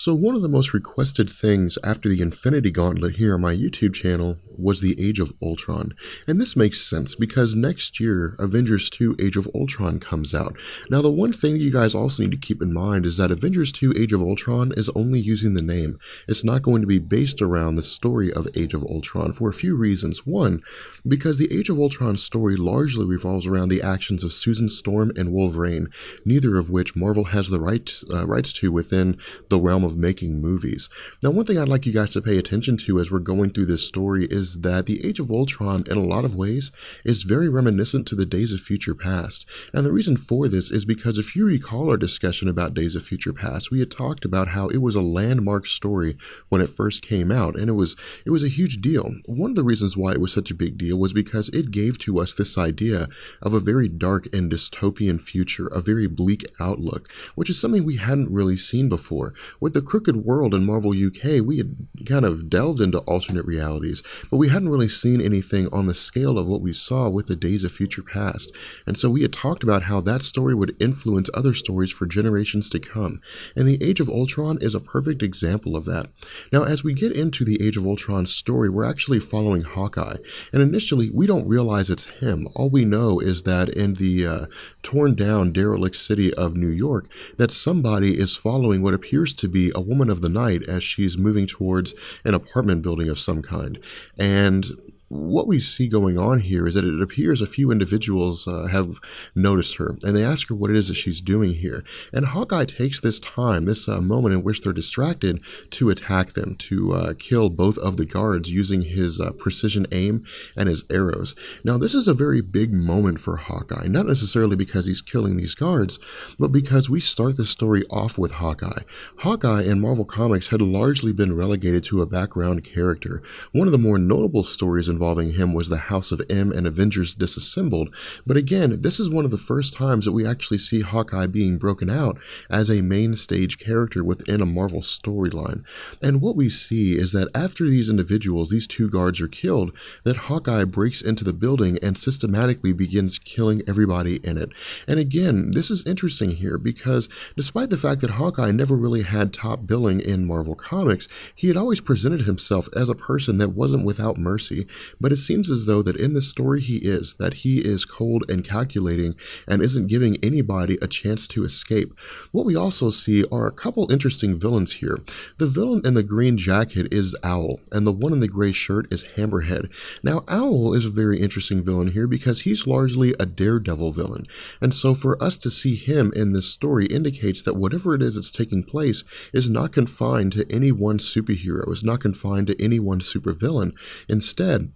So one of the most requested things after the Infinity Gauntlet here on my YouTube channel was the Age of Ultron. And this makes sense because next year, Avengers 2 Age of Ultron comes out. Now the one thing that you guys also need to keep in mind is that Avengers 2 Age of Ultron is only using the name. It's not going to be based around the story of Age of Ultron for a few reasons. One, because the Age of Ultron story largely revolves around the actions of Susan Storm and Wolverine, neither of which Marvel has the rights to within the realm of making movies. Now, one thing I'd like you guys to pay attention to as we're going through this story is that the Age of Ultron, in a lot of ways, is very reminiscent to the Days of Future Past. And the reason for this is because if you recall our discussion about Days of Future Past, we had talked about how it was a landmark story when it first came out, and it was a huge deal. One of the reasons why it was such a big deal was because it gave to us this idea of a very dark and dystopian future, a very bleak outlook, which is something we hadn't really seen before. With the Crooked World in Marvel UK, we had kind of delved into alternate realities, but we hadn't really seen anything on the scale of what we saw with the Days of Future Past. And so we had talked about how that story would influence other stories for generations to come. And the Age of Ultron is a perfect example of that. Now, as we get into the Age of Ultron story, we're actually following Hawkeye. And initially, we don't realize it's him. All we know is that in the torn down derelict city of New York, that somebody is following what appears to be a woman of the night as she's moving towards an apartment building of some kind. And what we see going on here is that it appears a few individuals have noticed her, and they ask her what it is that she's doing here. And Hawkeye takes this time, this moment in which they're distracted, to attack them, to kill both of the guards using his precision aim and his arrows. Now, this is a very big moment for Hawkeye, not necessarily because he's killing these guards, but because we start the story off with Hawkeye. Hawkeye in Marvel Comics had largely been relegated to a background character. One of the more notable stories involving him was the House of M and Avengers Disassembled, but again, this is one of the first times that we actually see Hawkeye being broken out as a main stage character within a Marvel storyline. And what we see is that after these individuals, these two guards are killed, that Hawkeye breaks into the building and systematically begins killing everybody in it. And again, this is interesting here because despite the fact that Hawkeye never really had top billing in Marvel Comics, he had always presented himself as a person that wasn't without mercy. But it seems as though that in this story he is cold and calculating and isn't giving anybody a chance to escape. What we also see are a couple interesting villains here. The villain in the green jacket is Owl, and the one in the gray shirt is Hammerhead. Now, Owl is a very interesting villain here because he's largely a daredevil villain, and so for us to see him in this story indicates that whatever it is that's taking place is not confined to any one superhero, is not confined to any one supervillain. Instead,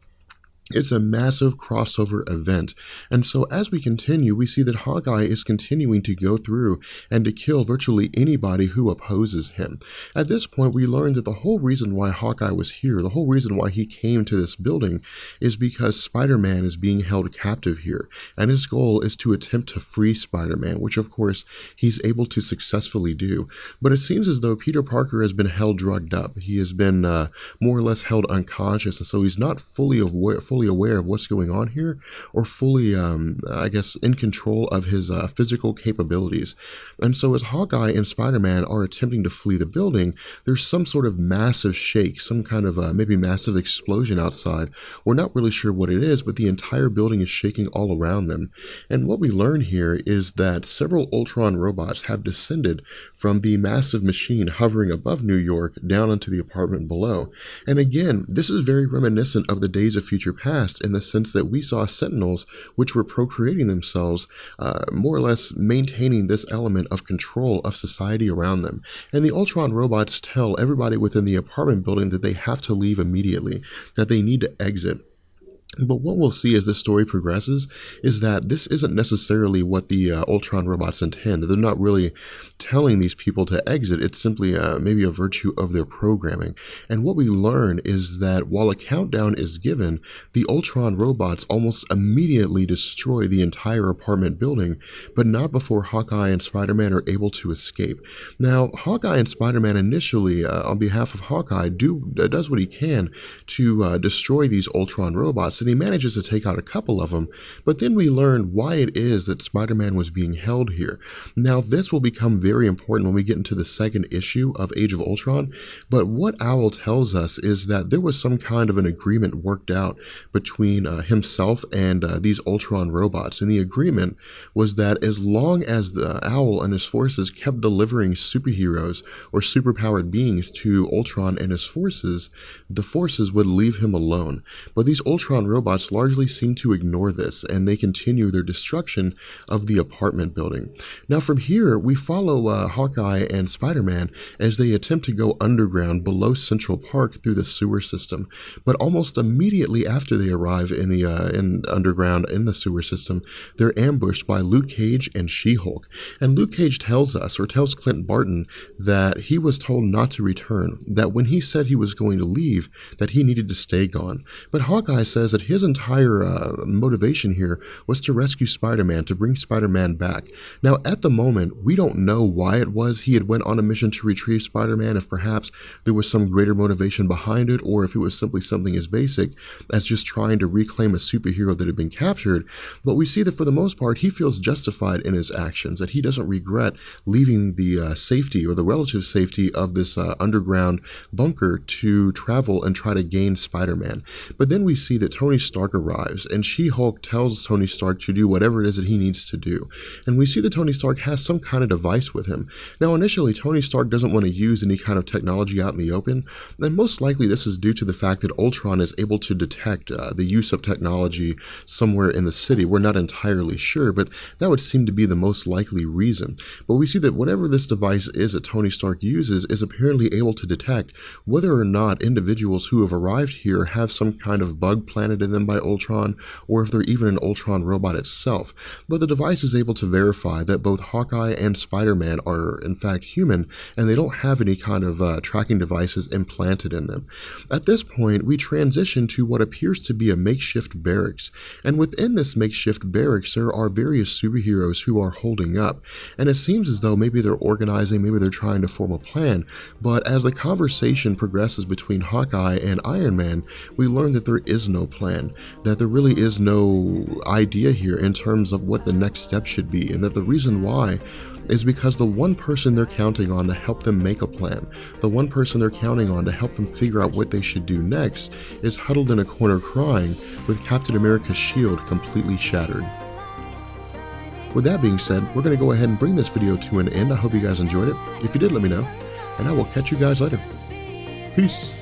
it's a massive crossover event, and so as we continue, we see that Hawkeye is continuing to go through and to kill virtually anybody who opposes him. At this point, we learn that the whole reason why Hawkeye was here, the whole reason why he came to this building, is because Spider-Man is being held captive here, and his goal is to attempt to free Spider-Man, which of course he's able to successfully do. But it seems as though Peter Parker has been held drugged up. He has been more or less held unconscious, and so he's not fully aware of what's going on here, or fully, in control of his physical capabilities. And so as Hawkeye and Spider-Man are attempting to flee the building, there's some sort of massive shake, some kind of maybe massive explosion outside. We're not really sure what it is, but the entire building is shaking all around them. And what we learn here is that several Ultron robots have descended from the massive machine hovering above New York down into the apartment below. And again, this is very reminiscent of the Days of Future Past in the sense that we saw Sentinels which were procreating themselves, more or less maintaining this element of control of society around them. And the Ultron robots tell everybody within the apartment building that they have to leave immediately, that they need to exit. But what we'll see as this story progresses is that this isn't necessarily what the Ultron robots intend. They're not really telling these people to exit. It's simply maybe a virtue of their programming. And what we learn is that while a countdown is given, the Ultron robots almost immediately destroy the entire apartment building, but not before Hawkeye and Spider-Man are able to escape. Now, Hawkeye and Spider-Man initially, on behalf of Hawkeye, does what he can to destroy these Ultron robots, and and he manages to take out a couple of them, but then we learn why it is that Spider-Man was being held here. Now, this will become very important when we get into the second issue of Age of Ultron, but what Owl tells us is that there was some kind of an agreement worked out between himself and these Ultron robots, and the agreement was that as long as the Owl and his forces kept delivering superheroes or superpowered beings to Ultron and his forces, the forces would leave him alone. But these Ultron robots largely seem to ignore this, and they continue their destruction of the apartment building. Now from here, we follow Hawkeye and Spider-Man as they attempt to go underground below Central Park through the sewer system. But almost immediately after they arrive in the underground in the sewer system, they're ambushed by Luke Cage and She-Hulk. And Luke Cage tells Clint Barton that he was told not to return, that when he said he was going to leave, that he needed to stay gone. But Hawkeye says that his entire motivation here was to rescue Spider-Man, to bring Spider-Man back. Now, at the moment, we don't know why it was he had went on a mission to retrieve Spider-Man, if perhaps there was some greater motivation behind it, or if it was simply something as basic as just trying to reclaim a superhero that had been captured. But we see that for the most part, he feels justified in his actions, that he doesn't regret leaving the safety or the relative safety of this underground bunker to travel and try to gain Spider-Man. But then we see that Tony Stark arrives, and She-Hulk tells Tony Stark to do whatever it is that he needs to do. And we see that Tony Stark has some kind of device with him. Now, initially, Tony Stark doesn't want to use any kind of technology out in the open, and most likely this is due to the fact that Ultron is able to detect the use of technology somewhere in the city. We're not entirely sure, but that would seem to be the most likely reason. But we see that whatever this device is that Tony Stark uses is apparently able to detect whether or not individuals who have arrived here have some kind of bug planted in them by Ultron, or if they're even an Ultron robot itself. But the device is able to verify that both Hawkeye and Spider-Man are in fact human, and they don't have any kind of tracking devices implanted in them. At this point, we transition to what appears to be a makeshift barracks, and within this makeshift barracks there are various superheroes who are holding up, and it seems as though maybe they're organizing, maybe they're trying to form a plan. But as the conversation progresses between Hawkeye and Iron Man, we learn that there is no plan, that there really is no idea here in terms of what the next step should be, and that the reason why is because the one person they're counting on to help them make a plan, the one person they're counting on to help them figure out what they should do next, is huddled in a corner crying with Captain America's shield completely shattered. With that being said, we're going to go ahead and bring this video to an end. I hope you guys enjoyed it. If you did, let me know, and I will catch you guys later. Peace.